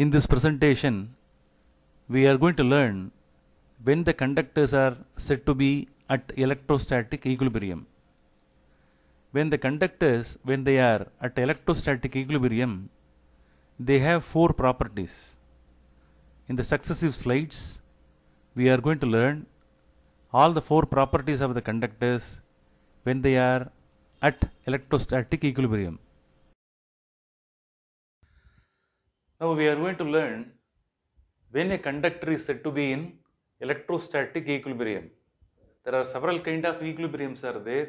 In this presentation, we are going to learn when the conductors are said to be at electrostatic equilibrium. When they are at electrostatic equilibrium, they have four properties. In the successive slides, we are going to learn all the four properties of the conductors when they are at electrostatic equilibrium. Now we are going to learn when a conductor is said to be in electrostatic equilibrium. There are several kind of equilibriums are there.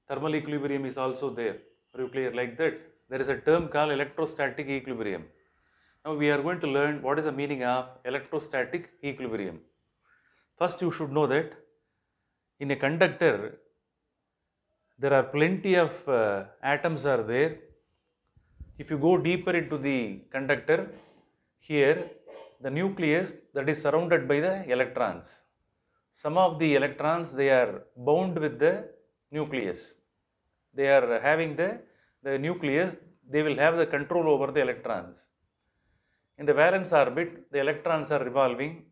Thermal equilibrium is also there. Are you clear? Like that, there is a term called electrostatic equilibrium. Now we are going to learn what is the meaning of electrostatic equilibrium. First, you should know that in a conductor, there are plenty of atoms are there. If you go deeper into the conductor, here the nucleus that is surrounded by the electrons. Some of the electrons, they are bound with the nucleus. They are having the nucleus, they will have the control over the electrons. In the valence orbit, the electrons are revolving.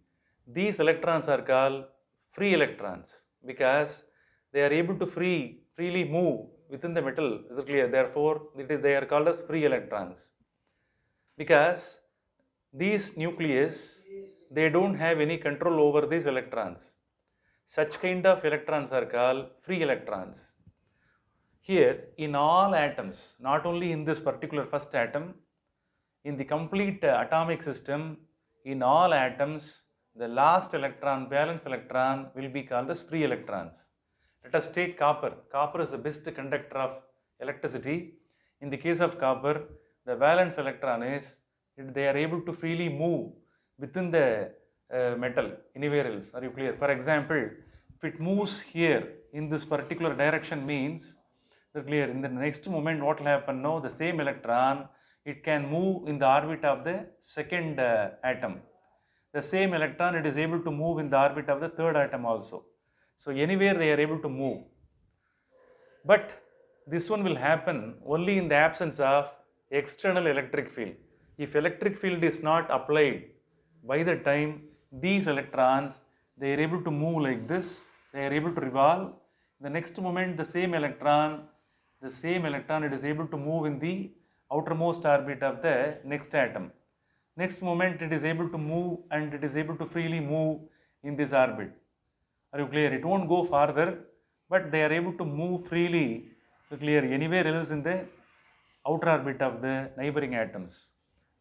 These electrons are called free electrons because they are able to freely move within the metal. Is it clear? Therefore, they are called as free electrons. Because these nucleus, they don't have any control over these electrons. Such kind of electrons are called free electrons. Here, in all atoms, not only in this particular first atom, in the complete atomic system, in all atoms, the last electron, valence electron, will be called as free electrons. Let us take copper. Copper is the best conductor of electricity. In the case of copper, the valence electron is, they are able to freely move within the metal, anywhere else. Are you clear? For example, if it moves here in this particular direction means, clear, in the next moment what will happen now, the same electron, it can move in the orbit of the second atom. The same electron, it is able to move in the orbit of the third atom also. So anywhere they are able to move. But this one will happen only in the absence of external electric field. If electric field is not applied, by the time these electrons, they are able to move like this, they are able to revolve. The next moment, the same electron, it is able to move in the outermost orbit of the next atom. Next moment, it is able to move and it is able to freely move in this orbit. Are you clear? It won't go farther, but they are able to move freely, clear, anywhere else in the outer orbit of the neighboring atoms.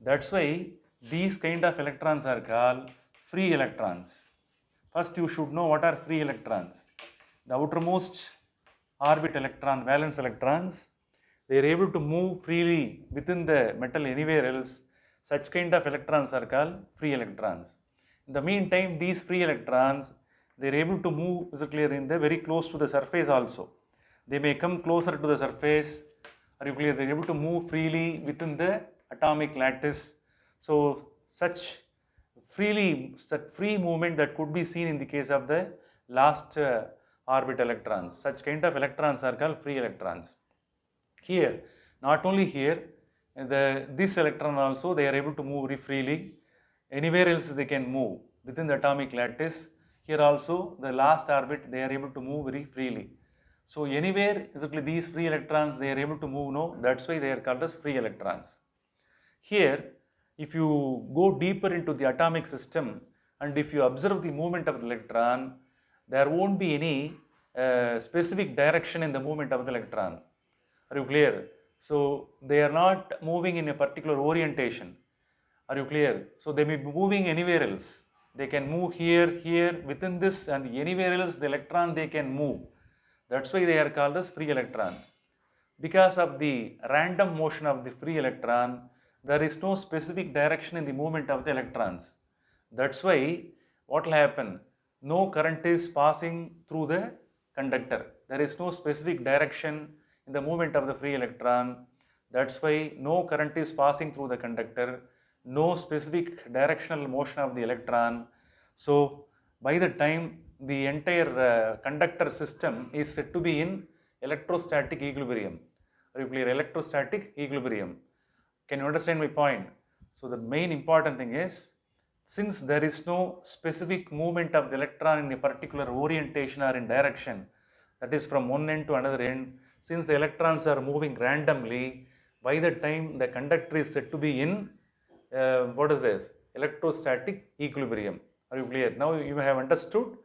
That's why these kind of electrons are called free electrons. First, you should know what are free electrons. The outermost orbit electron, valence electrons, they are able to move freely within the metal anywhere else. Such kind of electrons are called free electrons. In the meantime, these free electrons, they are able to move, is it clear, in the very close to the surface also. They may come closer to the surface. Are you clear? They are able to move freely within the atomic lattice. So such free movement that could be seen in the case of the last orbit electrons. Such kind of electrons are called free electrons. Here, not only here, this electron also, they are able to move very freely. Anywhere else they can move within the atomic lattice. Here also, the last orbit, they are able to move very freely. So anywhere, exactly these free electrons, they are able to move now. That's why they are called as free electrons. Here, if you go deeper into the atomic system and if you observe the movement of the electron, there won't be any specific direction in the movement of the electron. Are you clear? So they are not moving in a particular orientation. Are you clear? So they may be moving anywhere else. They can move here, within this, and anywhere else the electron they can move. That's why they are called as free electron. Because of the random motion of the free electron, there is no specific direction in the movement of the electrons. That's why what will happen? No current is passing through the conductor. There is no specific direction in the movement of the free electron. That's why no current is passing through the conductor. No specific directional motion of the electron. So by the time the entire conductor system is said to be in electrostatic equilibrium. Are you clear? Electrostatic equilibrium. Can you understand my point? So the main important thing is, since there is no specific movement of the electron in a particular orientation or in direction, that is from one end to another end, since the electrons are moving randomly, by the time the conductor is said to be in what is this? Electrostatic equilibrium. Are you clear? Now you have understood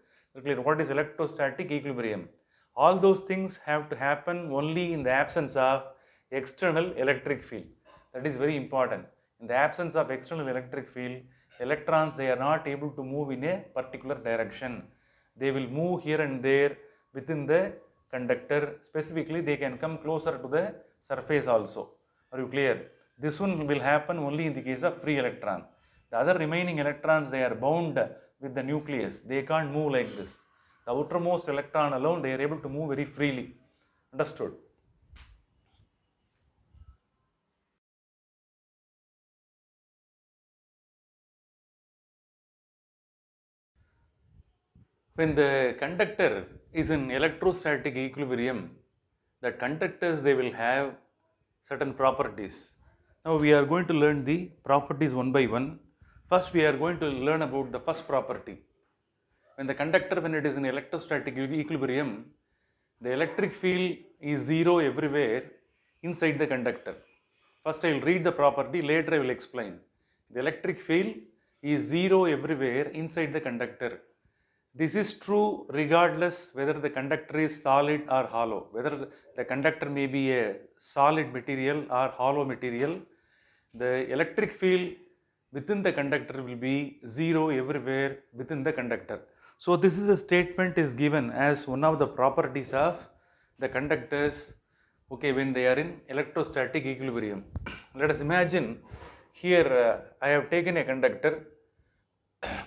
clear what is electrostatic equilibrium. All those things have to happen only in the absence of external electric field. That is very important. In the absence of external electric field, electrons, they are not able to move in a particular direction. They will move here and there within the conductor. Specifically, they can come closer to the surface also. Are you clear? This one will happen only in the case of free electron. The other remaining electrons, they are bound with the nucleus. They can't move like this. The outermost electron alone, they are able to move very freely. Understood? When the conductor is in electrostatic equilibrium, the conductors, they will have certain properties. Now we are going to learn the properties one by one. First we are going to learn about the first property. When the conductor, when it is in electrostatic equilibrium, the electric field is zero everywhere inside the conductor. First I will read the property, later I will explain. The electric field is zero everywhere inside the conductor. This is true regardless whether the conductor is solid or hollow, whether the conductor may be a solid material or hollow material. The electric field within the conductor will be zero everywhere within the conductor. So this is a statement is given as one of the properties of the conductors, okay, when they are in electrostatic equilibrium. Let us imagine here I have taken a conductor.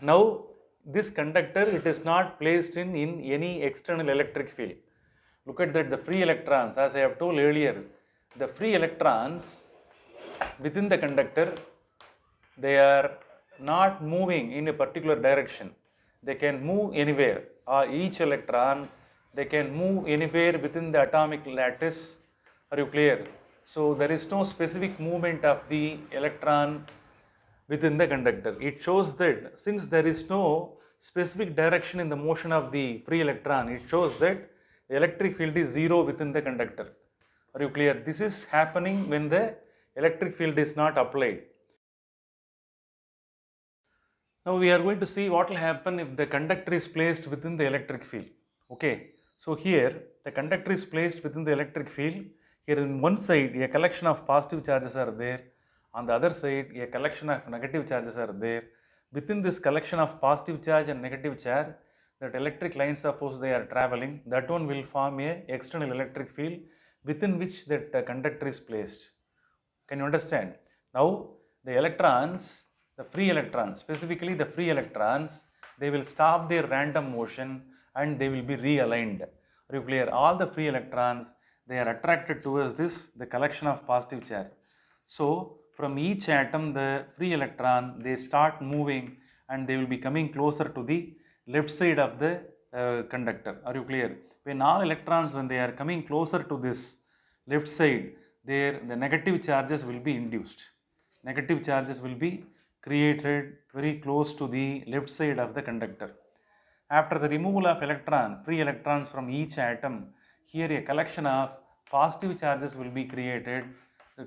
Now this conductor, it is not placed in any external electric field. Look at that, the free electrons, as I have told earlier, the free electrons within the conductor, they are not moving in a particular direction. They can move anywhere. Each electron, they can move anywhere within the atomic lattice. Are you clear? So there is no specific movement of the electron within the conductor. It shows that since there is no specific direction in the motion of the free electron, it shows that the electric field is zero within the conductor. Are you clear? This is happening when the electric field is not applied. Now we are going to see what will happen if the conductor is placed within the electric field. Okay, so here the conductor is placed within the electric field. Here in one side a collection of positive charges are there. On the other side a collection of negative charges are there. Within this collection of positive charge and negative charge, that electric lines, suppose they are traveling, that one will form a external electric field within which that conductor is placed. Can you understand? Now the electrons, the free electrons, specifically the free electrons, they will stop their random motion and they will be realigned. Are you clear? All the free electrons, they are attracted towards this, the collection of positive charge. So from each atom, the free electron, they start moving and they will be coming closer to the left side of the conductor. Are you clear? When all electrons, when they are coming closer to this left side, there the negative charges will be induced. Negative charges will be created very close to the left side of the conductor. After the removal of free electrons from each atom, here a collection of positive charges will be created,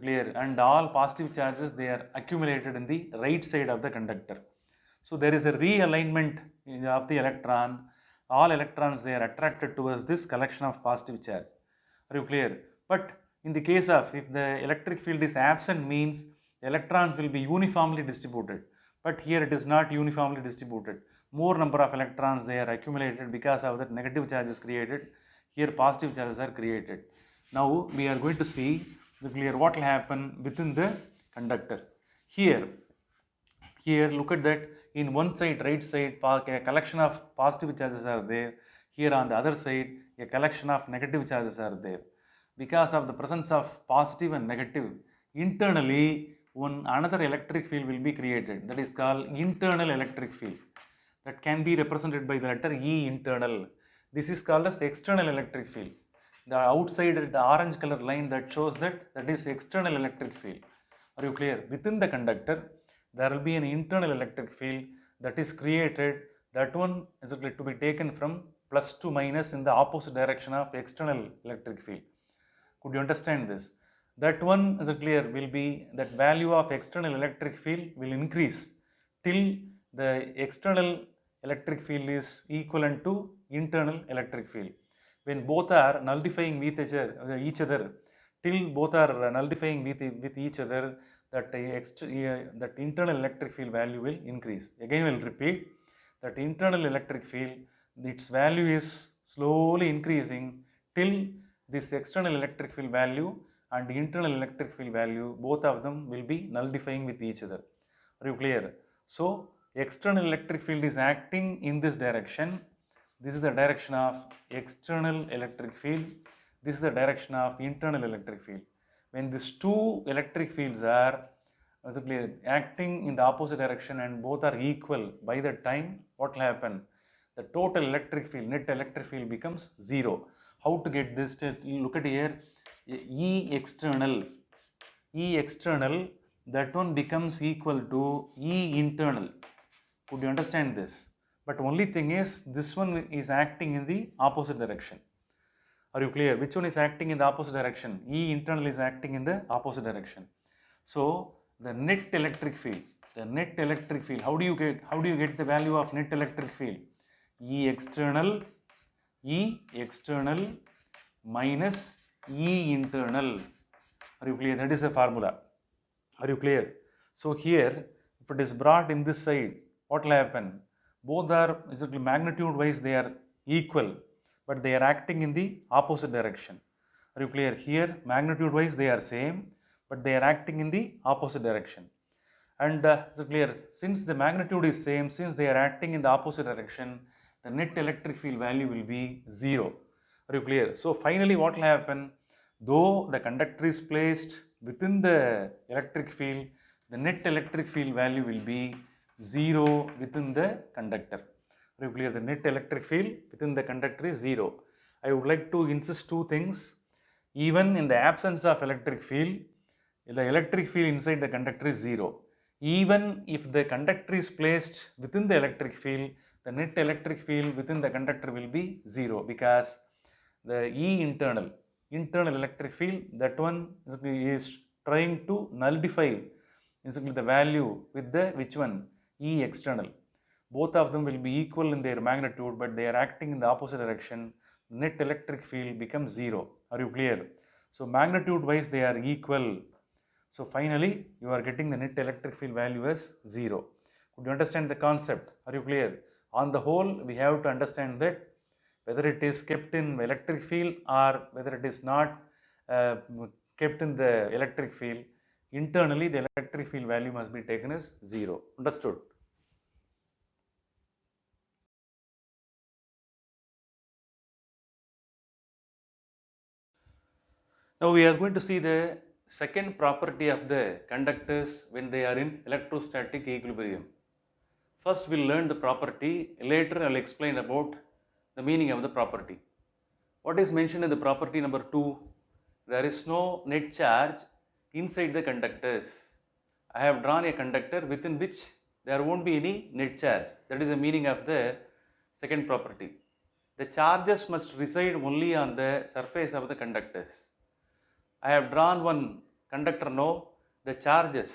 clear, and all positive charges, they are accumulated in the right side of the conductor. So there is a realignment of the electron. All electrons, they are attracted towards this collection of positive charge. Are you clear? But in the case of, if the electric field is absent, means electrons will be uniformly distributed. But here it is not uniformly distributed. More number of electrons, they are accumulated, because of that negative charge is created. Here positive charges are created. Now we are going to see clear what will happen within the conductor. Here look at that, in one side, right side, a collection of positive charges are there. Here on the other side, a collection of negative charges are there. Because of the presence of positive and negative, internally another electric field will be created. That is called internal electric field. That can be represented by the letter E, internal. This is called as external electric field. The outside, the orange color line, that shows that is external electric field. Are you clear? Within the conductor, there will be an internal electric field that is created. That one is to be taken from plus to minus in the opposite direction of external electric field. Could you understand this? That one is clear, will be that value of external electric field will increase till the external electric field is equivalent to internal electric field. When both are nullifying with each other, till both are nullifying with each other, that that internal electric field value will increase. Again, we will repeat that internal electric field, its value is slowly increasing till this external electric field value and internal electric field value, both of them will be nullifying with each other. Are you clear? So, external electric field is acting in this direction. This is the direction of external electric field. This is the direction of internal electric field. When these two electric fields are acting in the opposite direction and both are equal, by that time what will happen? The total electric field, net electric field becomes 0. How to get this? Look at here, E external, that one becomes equal to E internal. Could you understand this? But only thing is, this one is acting in the opposite direction. Are you clear? Which one is acting in the opposite direction? E internal is acting in the opposite direction. So the net electric field, how do you get the value of net electric field? E external minus E internal. Are you clear? That is a formula. Are you clear? So here, if it is brought in this side, what will happen? Both are magnitude wise they are equal, but they are acting in the opposite direction. Are you clear? Here magnitude wise they are same, but they are acting in the opposite direction. And so clear, since the magnitude is same, since they are acting in the opposite direction, the net electric field value will be 0. Are you clear? So finally what will happen? Though the conductor is placed within the electric field, the net electric field value will be 0 within the conductor. Are you clear? The net electric field within the conductor is 0. I would like to insist two things. Even in the absence of electric field, the electric field inside the conductor is 0. Even if the conductor is placed within the electric field, the net electric field within the conductor will be 0, because the E internal electric field, that one is trying to nullify the value with the which one? E external. Both of them will be equal in their magnitude, but they are acting in the opposite direction. Net electric field becomes 0. Are you clear? So magnitude wise they are equal. So finally you are getting the net electric field value as 0. Could you understand the concept? Are you clear? On the whole, we have to understand that whether it is kept in electric field or whether it is not kept in the electric field, internally the electric field value must be taken as 0. Understood? Now we are going to see the second property of the conductors when they are in electrostatic equilibrium. First we'll learn the property, later I'll explain about the meaning of the property. What is mentioned in the property number 2? There is no net charge inside the conductors. I have drawn a conductor within which there won't be any net charge. That is the meaning of the second property. The charges must reside only on the surface of the conductors. I have drawn one conductor now. The charges,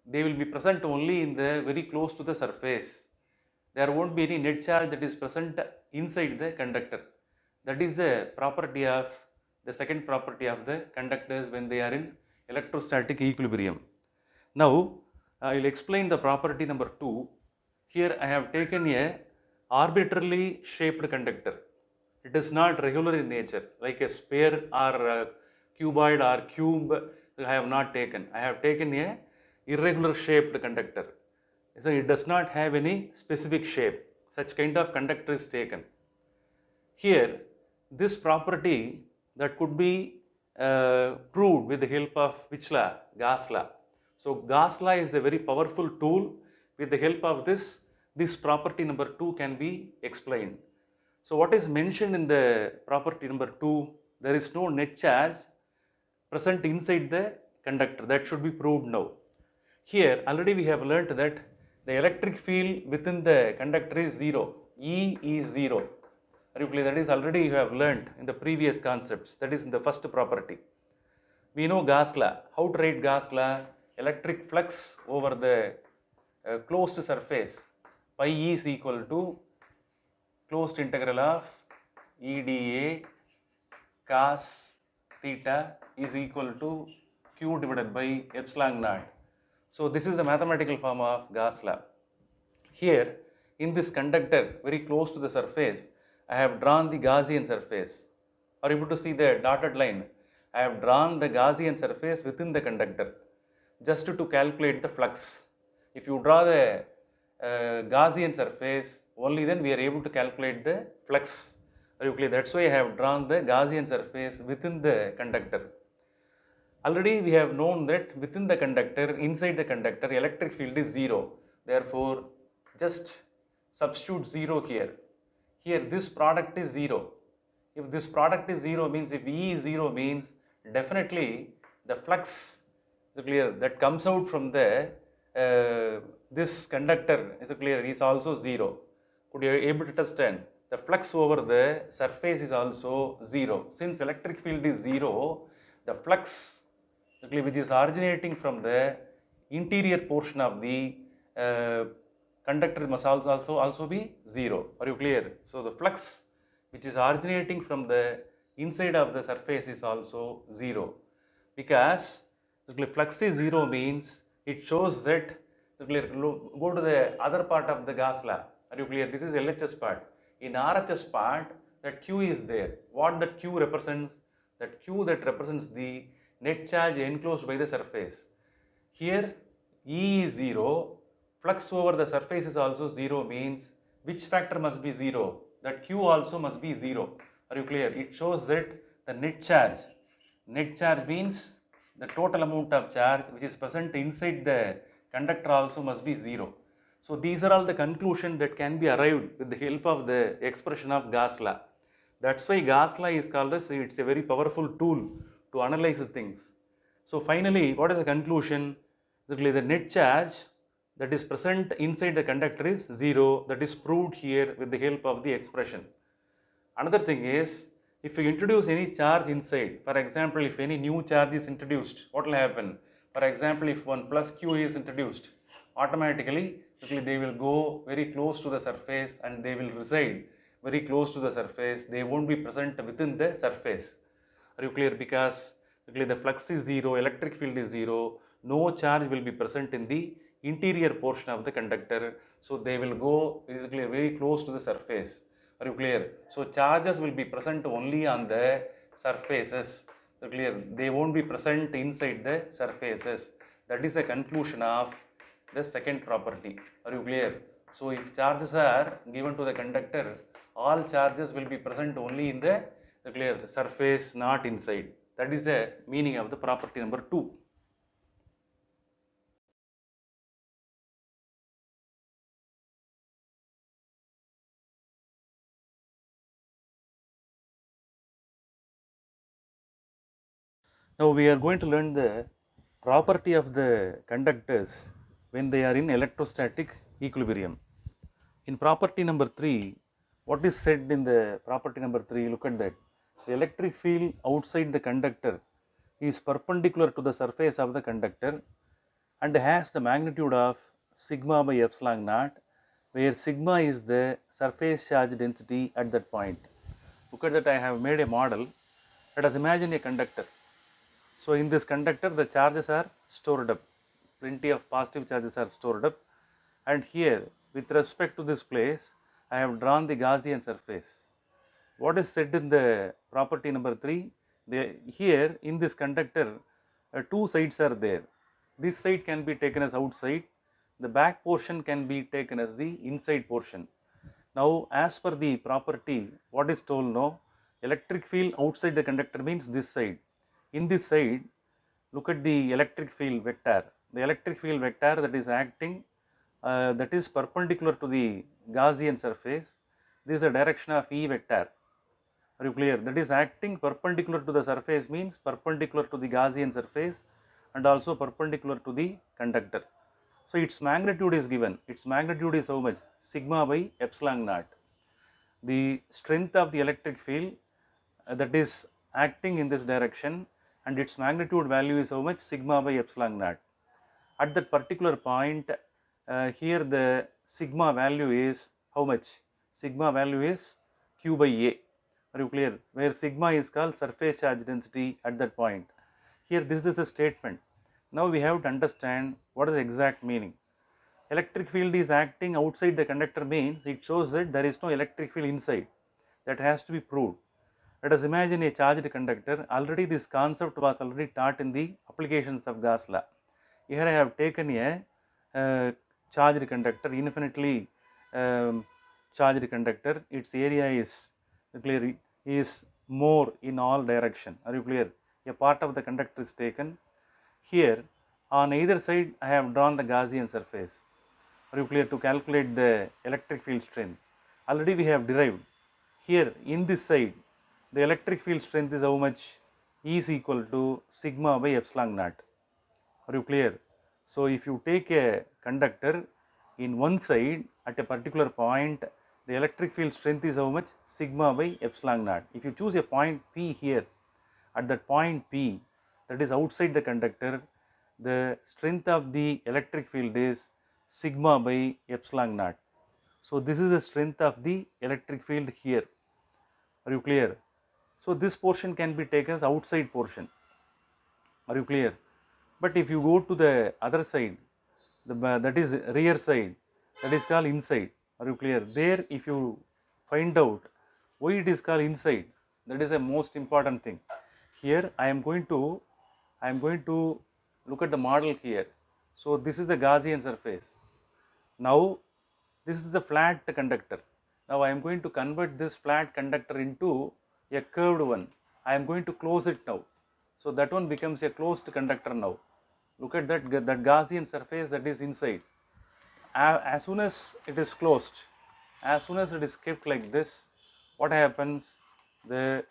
they will be present only in the very close to the surface. There won't be any net charge that is present inside the conductor. That is the property of the second property of the conductors when they are in electrostatic equilibrium. Now I will explain the property number 2. Here I have taken a arbitrarily shaped conductor. It is not regular in nature, like a sphere or a cuboid or cube. I have not taken. I have taken a irregular shaped conductor. So it does not have any specific shape. Such kind of conductor is taken. Here, this property that could be proved with the help of which law? Gauss law. So Gauss law is a very powerful tool. With the help of this property number 2 can be explained. So what is mentioned in the property number 2? There is no net charge present inside the conductor. That should be proved now. Here already we have learnt that the electric field within the conductor is 0. E is 0. Are you clear? That is already you have learnt in the previous concepts. That is in the first property. We know Gauss law. How to write Gauss law? Electric flux over the closed surface pi E is equal to closed integral of EdA cos theta is equal to q divided by epsilon naught. So this is the mathematical form of Gauss law. Here in this conductor very close to the surface, I have drawn the Gaussian surface. Are you able to see the dotted line? I have drawn the Gaussian surface within the conductor just to calculate the flux. If you draw the Gaussian surface, only then we are able to calculate the flux. Are you clear? That's why I have drawn the Gaussian surface within the conductor. Already we have known that within the conductor, inside the conductor, electric field is 0. Therefore, just substitute 0 here. Here this product is 0. If this product is 0 means, if E is 0 means, definitely the flux is clear that comes out from the this conductor is clear is also 0. Could you able to understand? The flux over the surface is also 0. Since electric field is 0, the flux which is originating from the interior portion of the conductor must also be 0. Are you clear? So the flux which is originating from the inside of the surface is also 0, because the flux is 0 means it shows that go to the other part of the Gauss law. Are you clear? This is LHS part. In RHS part, that Q is there. What that Q represents? That Q that represents the net charge enclosed by the surface. Here E is 0, flux over the surface is also 0 means which factor must be 0? That Q also must be 0. Are you clear? It shows that the net charge means the total amount of charge which is present inside the conductor also must be 0. So these are all the conclusions that can be arrived with the help of the expression of Gauss law. That's why Gauss law is called as, it's a very powerful tool to analyze the things. So finally, what is the conclusion? The net charge that is present inside the conductor is 0. That is proved here with the help of the expression. Another thing is, if you introduce any charge inside, for example, if any new charge is introduced, what will happen? For example, if one plus q is introduced, automatically they will go very close to the surface and they will reside very close to the surface. They won't be present within the surface. Are you clear? Because the flux is 0, electric field is 0, no charge will be present in the interior portion of the conductor. So they will go basically very close to the surface. Are you clear? So charges will be present only on the surfaces. So clear? They won't be present inside the surfaces. That is the conclusion of the second property. Are you clear? So if charges are given to the conductor, all charges will be present only in the clear surface, not inside. That is the meaning of the property number 2. Now we are going to learn the property of the conductors when they are in electrostatic equilibrium. In property number 3, what is said in the property number 3? Look at that. The electric field outside the conductor is perpendicular to the surface of the conductor and has the magnitude of sigma by epsilon naught, where sigma is the surface charge density at that point. Look at that, I have made a model. Let us imagine a conductor. So in this conductor, the charges are stored up, plenty of positive charges are stored up, and here with respect to this place, I have drawn the Gaussian surface. What is said in the property number 3? Here in this conductor, two sides are there. This side can be taken as outside, the back portion can be taken as the inside portion. Now as per the property, what is told now, electric field outside the conductor means this side. In this side, look at the electric field vector. The electric field vector that is acting, that is perpendicular to the Gaussian surface. This is the direction of E vector. Are you clear? That is acting perpendicular to the surface means perpendicular to the Gaussian surface and also perpendicular to the conductor. So its magnitude is given. Its magnitude is how much? Sigma by epsilon naught. The strength of the electric field that is acting in this direction, and its magnitude value is how much? Sigma by epsilon naught. At that particular point, here the sigma value is how much? Sigma value is Q by A. Are you clear? Where sigma is called surface charge density at that point. Here this is a statement. Now we have to understand what is the exact meaning. Electric field is acting outside the conductor means it shows that there is no electric field inside. That has to be proved. Let us imagine a charged conductor. Already this concept was already taught in the applications of Gauss law. Here I have taken a charged conductor, infinitely charged conductor. Its area is clear, is more in all direction. Are you clear? A part of the conductor is taken. Here on either side I have drawn the Gaussian surface. Are you clear? To calculate the electric field strength. Already we have derived. Here in this side the electric field strength is how much? E is equal to sigma by epsilon naught. Are you clear? So if you take a conductor in one side at a particular point, the electric field strength is how much? Sigma by epsilon naught. If you choose a point P here, at that point P, that is outside the conductor, the strength of the electric field is sigma by epsilon naught. So this is the strength of the electric field here. Are you clear? So this portion can be taken as outside portion. Are you clear? But if you go to the other side, that is rear side, that is called inside. Are you clear? There if you find out why it is called inside, that is a most important thing. Here I am going to look at the model here. So this is the Gaussian surface. Now this is the flat conductor. Now I am going to convert this flat conductor into a curved one. I am going to close it now. So that one becomes a closed conductor now. Look at that Gaussian surface that is inside. As soon as it is closed, as soon as it is kept like this, what happens? The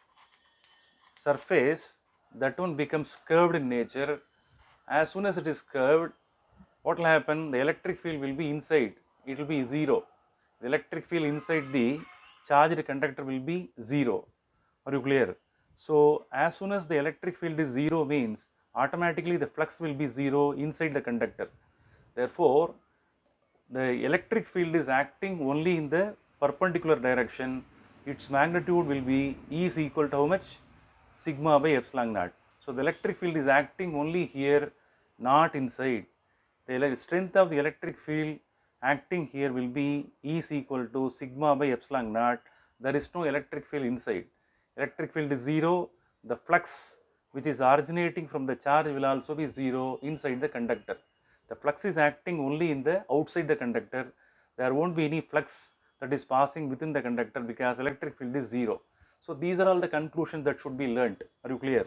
surface, that one becomes curved in nature. As soon as it is curved, what will happen? The electric field will be inside. It will be zero. The electric field inside the charged conductor will be zero. Are you clear? So as soon as the electric field is zero means automatically the flux will be zero inside the conductor. Therefore, the electric field is acting only in the perpendicular direction. Its magnitude will be E is equal to how much? Sigma by epsilon naught. So the electric field is acting only here, not inside. The strength of the electric field acting here will be E is equal to sigma by epsilon naught. There is no electric field inside. Electric field is zero. The flux which is originating from the charge will also be zero inside the conductor. The flux is acting only in the outside the conductor. There won't be any flux that is passing within the conductor because electric field is zero. So these are all the conclusions that should be learnt. Are you clear?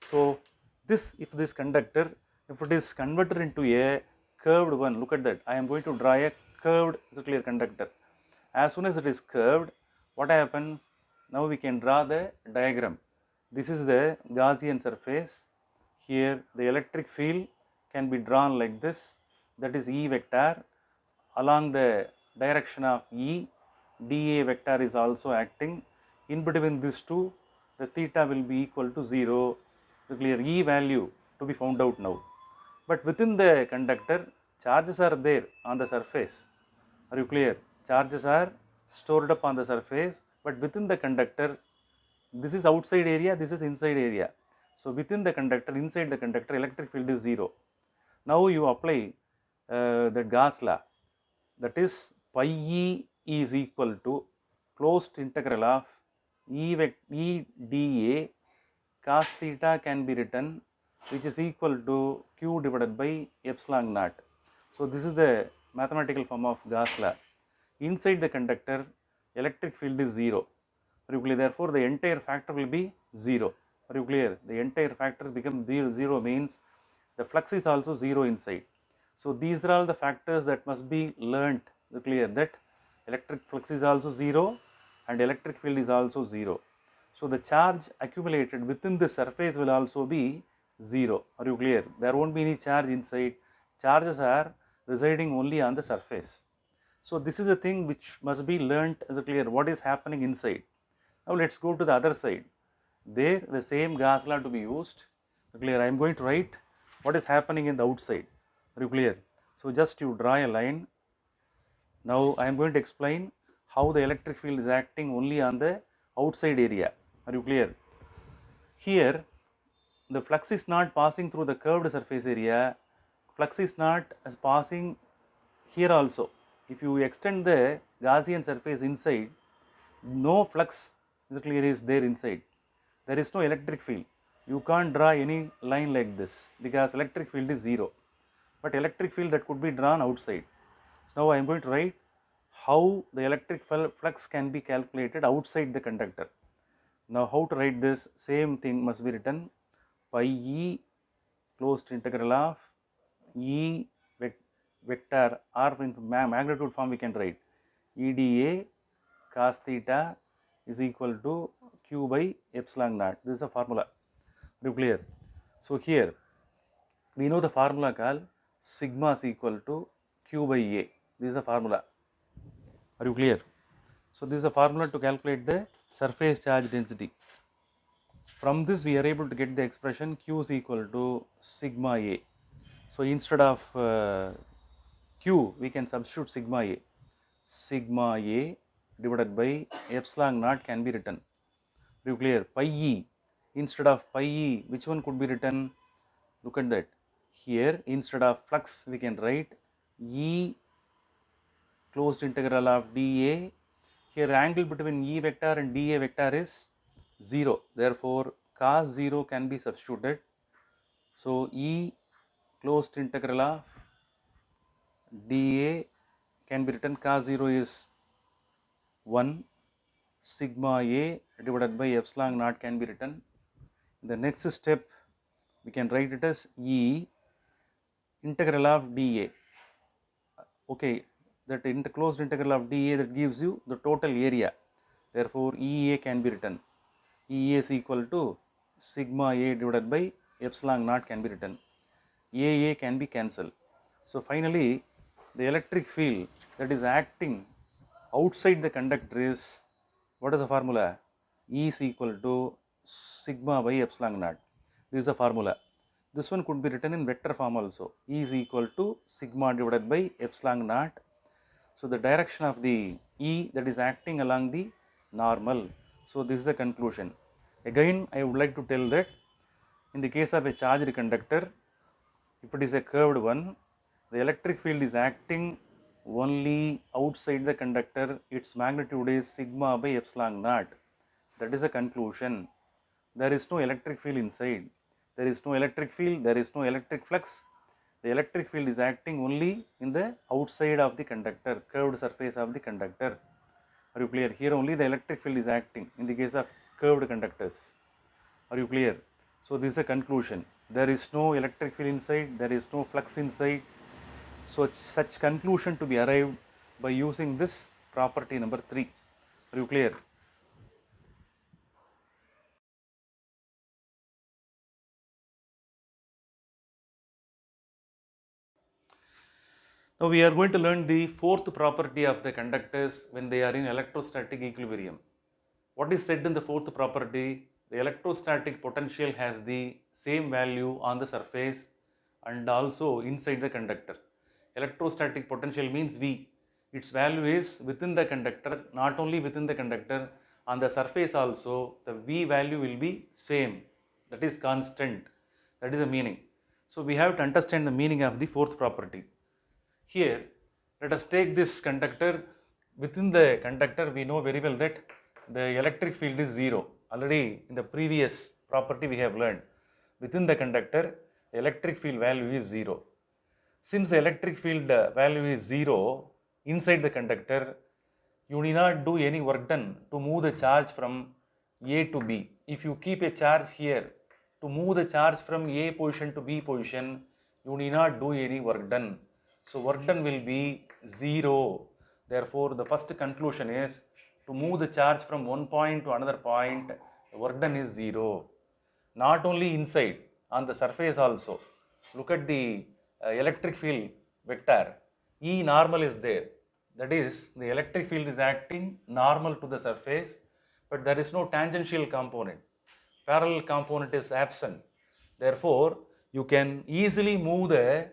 So this, if this conductor, if it is converted into a curved one, look at that. I am going to draw a curved clear conductor. As soon as it is curved, what happens? Now we can draw the diagram. This is the Gaussian surface. Here the electric field can be drawn like this, that is E vector. Along the direction of E, dA vector is also acting. In between these two, the theta will be equal to 0. The clear E value to be found out now. But within the conductor, charges are there on the surface. Are you clear? Charges are stored up on the surface, but within the conductor, this is outside area, this is inside area. So within the conductor, inside the conductor, electric field is 0. Now you apply the Gauss law, that is pi E is equal to closed integral of E dA cos theta can be written, which is equal to Q divided by epsilon naught. So this is the mathematical form of Gauss law. Inside the conductor, electric field is 0. Are you clear? Therefore, the entire factor will be 0. Are you clear? The entire factors become 0 means the flux is also 0 inside. So these are all the factors that must be learnt. Clear that electric flux is also 0 and electric field is also 0. So the charge accumulated within the surface will also be 0. Are you clear? There won't be any charge inside. Charges are residing only on the surface. So this is a thing which must be learnt as a clear what is happening inside. Now let's go to the other side. There the same Gauss law to be used. Clear? I am going to write what is happening in the outside. Are you clear? So just you draw a line. Now I am going to explain how the electric field is acting only on the outside area. Are you clear? Here the flux is not passing through the curved surface area, flux is not as passing here also. If you extend the Gaussian surface inside, no flux is clear is there inside. There is no electric field. You can't draw any line like this because electric field is zero. But electric field that could be drawn outside. So now I am going to write how the electric flux can be calculated outside the conductor. Now how to write this? Same thing must be written. Pi e closed integral of E vector or into magnitude form we can write EdA cos theta is equal to q by epsilon naught. This is a formula. Are you clear? So here we know the formula called sigma is equal to q by A. This is a formula. Are you clear? So this is a formula to calculate the surface charge density. From this we are able to get the expression q is equal to sigma A. So instead of q we can substitute sigma A. Sigma A divided by epsilon naught can be written. Are you clear? Pi e instead of pi e, which one could be written? Look at that. Here instead of flux we can write E closed integral of dA. Here angle between E vector and dA vector is 0. Therefore cos 0 can be substituted. So E closed integral of dA can be written cos 0 is 1, sigma A divided by epsilon naught can be written. In the next step we can write it as E integral of dA. Okay, that closed integral of dA that gives you the total area. Therefore EA can be written. EA is equal to sigma A divided by epsilon naught can be written. AA can be cancelled. So finally the electric field that is acting outside the conductor is, what is the formula? E is equal to sigma by epsilon naught. This is the formula. This one could be written in vector form also. E is equal to sigma divided by epsilon naught. So the direction of the E that is acting along the normal. So this is the conclusion. Again I would like to tell that in the case of a charged conductor, if it is a curved one, the electric field is acting only outside the conductor. Its magnitude is sigma by epsilon naught. That is a conclusion. There is no electric field inside. There is no electric field, there is no electric flux. The electric field is acting only in the outside of the conductor, curved surface of the conductor. Are you clear? Here only the electric field is acting in the case of curved conductors. Are you clear? So this is a conclusion. There is no electric field inside, there is no flux inside. So such conclusion to be arrived by using this property number 3. Are you clear? Now we are going to learn the fourth property of the conductors when they are in electrostatic equilibrium. What is said in the fourth property? The electrostatic potential has the same value on the surface and also inside the conductor. Electrostatic potential means V. Its value is within the conductor, not only within the conductor, on the surface also the V value will be same, that is constant. That is the meaning. So we have to understand the meaning of the fourth property. Here let us take this conductor. Within the conductor we know very well that the electric field is 0. Already in the previous property we have learned. Within the conductor the electric field value is 0. Since the electric field value is 0 inside the conductor, you need not do any work done to move the charge from A to B. If you keep a charge here, to move the charge from A position to B position, you need not do any work done. So work done will be 0. Therefore, the first conclusion is to move the charge from one point to another point, the work done is 0. Not only inside, on the surface also. Look at the electric field vector, E normal is there. That is, the electric field is acting normal to the surface, but there is no tangential component. Parallel component is absent. Therefore, you can easily move the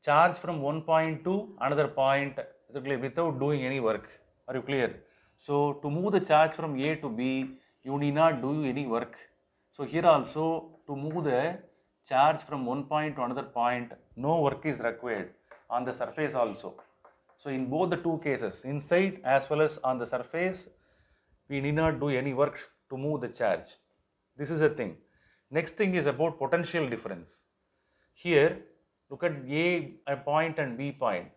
charge from one point to another point without doing any work. Are you clear? So, to move the charge from A to B, you need not do any work. So, here also, to move the charge from one point to another point, no work is required on the surface also. So, in both the two cases, inside as well as on the surface, we need not do any work to move the charge. This is a thing. Next thing is about potential difference. Here, look at A point and B point.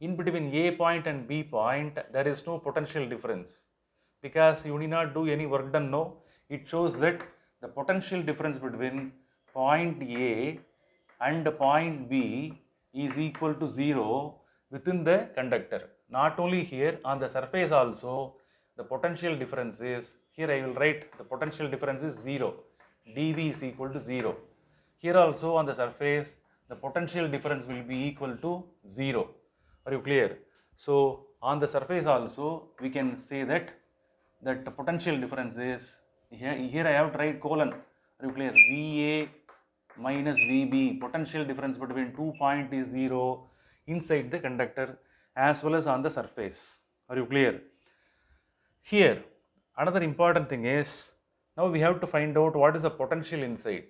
In between A point and B point, there is no potential difference because you need not do any work done. No, it shows that the potential difference between point A and point B is equal to 0 within the conductor. Not only here, on the surface also, the potential difference is, here I will write the potential difference is 0, dV is equal to 0. Here also on the surface, the potential difference will be equal to 0. Are you clear? So, on the surface also, we can say that the potential difference is, here I have to write colon. Are you clear? VA minus VB, potential difference between 2 points is 0 inside the conductor as well as on the surface. Are you clear? Here, another important thing is, now we have to find out what is the potential inside.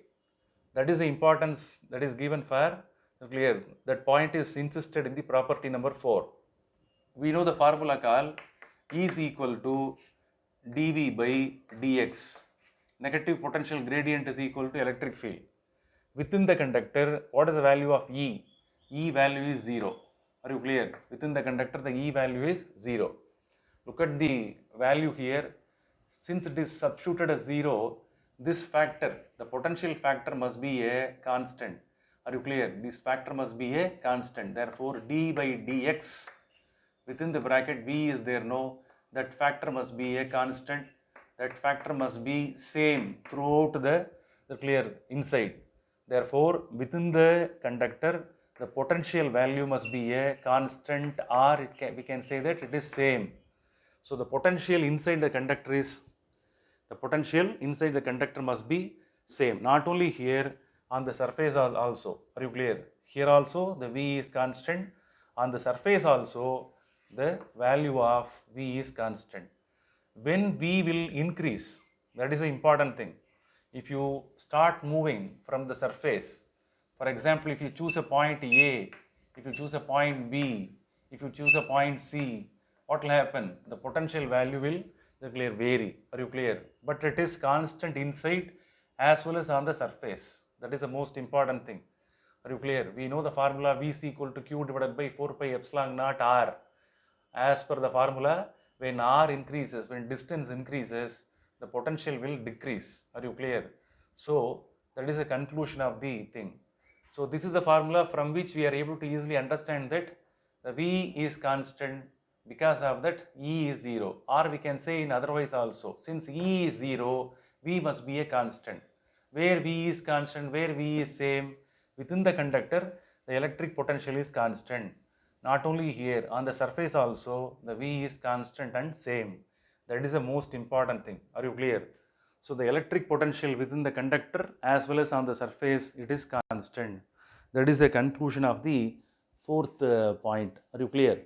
That is the importance that is given for clear. That point is insisted in the property number 4. We know the formula called E is equal to dV by dx. Negative potential gradient is equal to electric field. Within the conductor, what is the value of E? E value is 0. Are you clear? Within the conductor, the E value is 0. Look at the value here. Since it is substituted as 0, this factor, the potential factor must be a constant. Are you clear? This factor must be a constant. Therefore, d by dx, within the bracket V is there, no, that factor must be a constant. That factor must be same throughout the clear inside. Therefore, within the conductor, the potential value must be a constant, or we can say that it is same. So, the potential inside the conductor is, the potential inside the conductor must be same. Not only here, on the surface also. Are you clear? Here also the V is constant. On the surface also the value of V is constant. When V will increase, that is the important thing. If you start moving from the surface, for example, if you choose a point A, if you choose a point B, if you choose a point C, what will happen? The potential value will vary. Are you clear? But it is constant inside as well as on the surface. That is the most important thing. Are you clear? We know the formula V is equal to Q divided by 4 pi epsilon naught R. As per the formula, when R increases, when distance increases, the potential will decrease. Are you clear? So, that is the conclusion of the thing. So, this is the formula from which we are able to easily understand that the V is constant, because of that E is 0, or we can say in otherwise also, since E is 0, V must be a constant. Where V is constant, where V is same, within the conductor, the electric potential is constant. Not only here, on the surface also, the V is constant and same. That is the most important thing. Are you clear? So, the electric potential within the conductor as well as on the surface, it is constant. That is the conclusion of the fourth point. Are you clear?